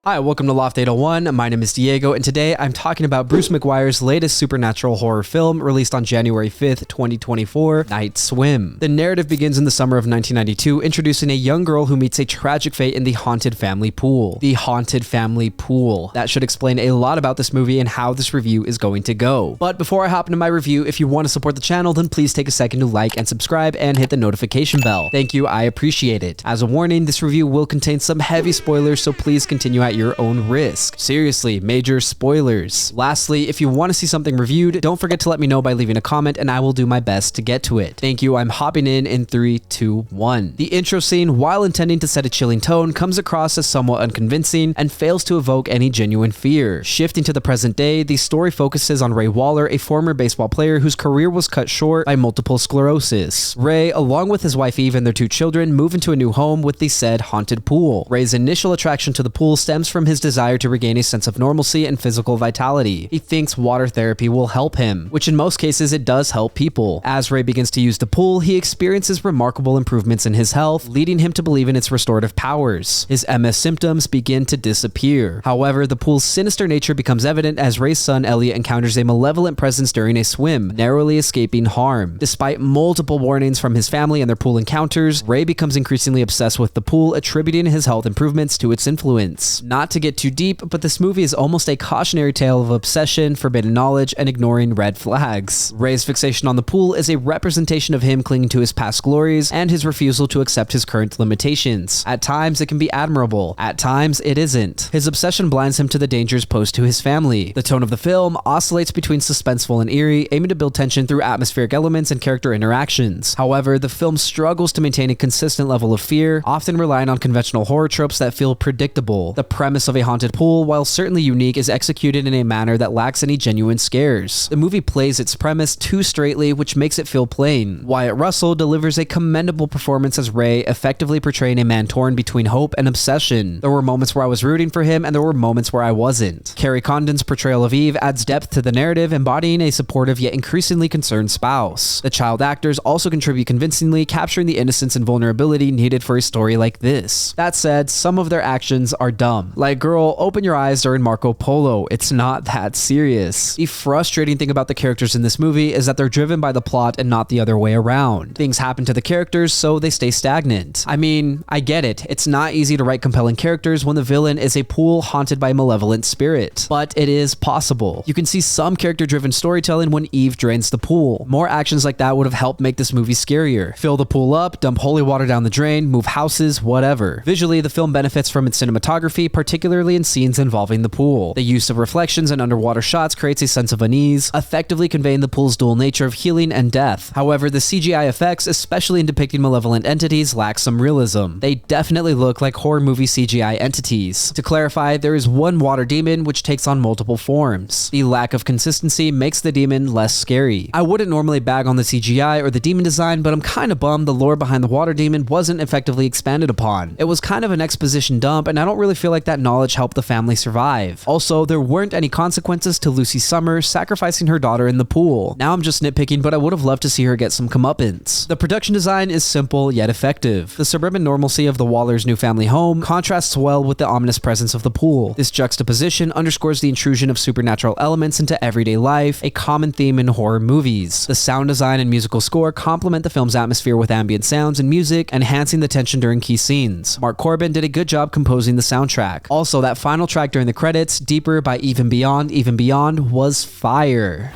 Hi, welcome to Loft 801. My name is Diego, and today I'm talking about Bryce McGuire's latest supernatural horror film released on January 5th, 2024, Nightswim. The narrative begins in the summer of 1992, introducing a young girl who meets a tragic fate in the haunted family pool. The haunted family pool. That should explain a lot about this movie and how this review is going to go. But before I hop into my review, if you want to support the channel, then please take a second to like and subscribe and hit the notification bell. Thank you, I appreciate it. As a warning, this review will contain some heavy spoilers, so please continue at your own risk. Seriously, major spoilers. Lastly, if you want to see something reviewed, don't forget to let me know by leaving a comment and I will do my best to get to it. Thank you. I'm hopping in 3, 2, 1. The intro scene, while intending to set a chilling tone, comes across as somewhat unconvincing and fails to evoke any genuine fear. Shifting to the present day, the story focuses on Ray Waller, a former baseball player whose career was cut short by multiple sclerosis. Ray, along with his wife Eve and their 2 children, move into a new home with the said haunted pool. Ray's initial attraction to the pool stems from his desire to regain a sense of normalcy and physical vitality. He thinks water therapy will help him, which in most cases it does help people. As Ray begins to use the pool, he experiences remarkable improvements in his health, leading him to believe in its restorative powers. His MS symptoms begin to disappear. However, the pool's sinister nature becomes evident as Ray's son Elliot encounters a malevolent presence during a swim, narrowly escaping harm. Despite multiple warnings from his family and their pool encounters, Ray becomes increasingly obsessed with the pool, attributing his health improvements to its influence. Not to get too deep, but this movie is almost a cautionary tale of obsession, forbidden knowledge, and ignoring red flags. Ray's fixation on the pool is a representation of him clinging to his past glories and his refusal to accept his current limitations. At times, it can be admirable. At times, it isn't. His obsession blinds him to the dangers posed to his family. The tone of the film oscillates between suspenseful and eerie, aiming to build tension through atmospheric elements and character interactions. However, the film struggles to maintain a consistent level of fear, often relying on conventional horror tropes that feel predictable. The premise of a haunted pool, while certainly unique, is executed in a manner that lacks any genuine scares. The movie plays its premise too straightly, which makes it feel plain. Wyatt Russell delivers a commendable performance as Ray, effectively portraying a man torn between hope and obsession. There were moments where I was rooting for him, and there were moments where I wasn't. Kerry Condon's portrayal of Eve adds depth to the narrative, embodying a supportive yet increasingly concerned spouse. The child actors also contribute convincingly, capturing the innocence and vulnerability needed for a story like this. That said, some of their actions are dumb. Like, girl, open your eyes during Marco Polo. It's not that serious. The frustrating thing about the characters in this movie is that they're driven by the plot and not the other way around. Things happen to the characters, so they stay stagnant. I mean, I get it. It's not easy to write compelling characters when the villain is a pool haunted by a malevolent spirit, but it is possible. You can see some character-driven storytelling when Eve drains the pool. More actions like that would have helped make this movie scarier. Fill the pool up, dump holy water down the drain, move houses, whatever. Visually, the film benefits from its cinematography, particularly in scenes involving the pool. The use of reflections and underwater shots creates a sense of unease, effectively conveying the pool's dual nature of healing and death. However, the CGI effects, especially in depicting malevolent entities, lack some realism. They definitely look like horror movie CGI entities. To clarify, there is one water demon which takes on multiple forms. The lack of consistency makes the demon less scary. I wouldn't normally bag on the CGI or the demon design, but I'm kinda bummed the lore behind the water demon wasn't effectively expanded upon. It was kind of an exposition dump, and I don't really feel like that knowledge helped the family survive. Also, there weren't any consequences to Lucy Summer sacrificing her daughter in the pool. Now I'm just nitpicking, but I would have loved to see her get some comeuppance. The production design is simple yet effective. The suburban normalcy of the Wallers' new family home contrasts well with the ominous presence of the pool. This juxtaposition underscores the intrusion of supernatural elements into everyday life, a common theme in horror movies. The sound design and musical score complement the film's atmosphere with ambient sounds and music, enhancing the tension during key scenes. Mark Corbin did a good job composing the soundtrack. Also, that final track during the credits, Deeper by Even Beyond, was fire.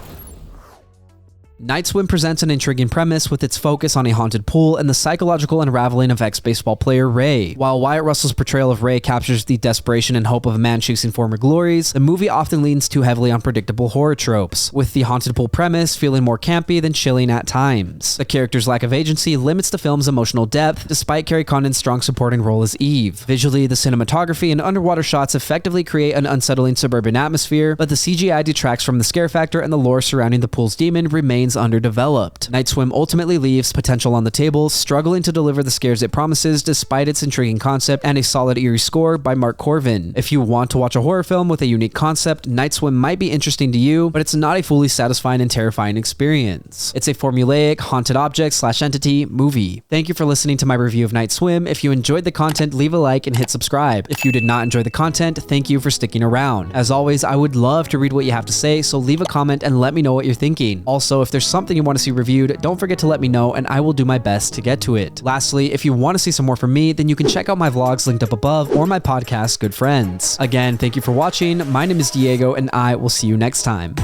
Nightswim presents an intriguing premise with its focus on a haunted pool and the psychological unraveling of ex-baseball player Ray. While Wyatt Russell's portrayal of Ray captures the desperation and hope of a man chasing former glories, the movie often leans too heavily on predictable horror tropes, with the haunted pool premise feeling more campy than chilling at times. The character's lack of agency limits the film's emotional depth, despite Kerry Condon's strong supporting role as Eve. Visually, the cinematography and underwater shots effectively create an unsettling suburban atmosphere, but the CGI detracts from the scare factor, and the lore surrounding the pool's demon remains remains underdeveloped. Nightswim ultimately leaves potential on the table, struggling to deliver the scares it promises despite its intriguing concept and a solid eerie score by Mark Corvin. If you want to watch a horror film with a unique concept, Nightswim might be interesting to you, but it's not a fully satisfying and terrifying experience. It's a formulaic, haunted object/entity movie. Thank you for listening to my review of Nightswim. If you enjoyed the content, leave a like and hit subscribe. If you did not enjoy the content, thank you for sticking around. As always, I would love to read what you have to say, so leave a comment and let me know what you're thinking. Also, if there's something you want to see reviewed, don't forget to let me know and I will do my best to get to it. Lastly, if you want to see some more from me, then you can check out my vlogs linked up above or my podcast, Good Friends. Again, thank you for watching. My name is Diego and I will see you next time.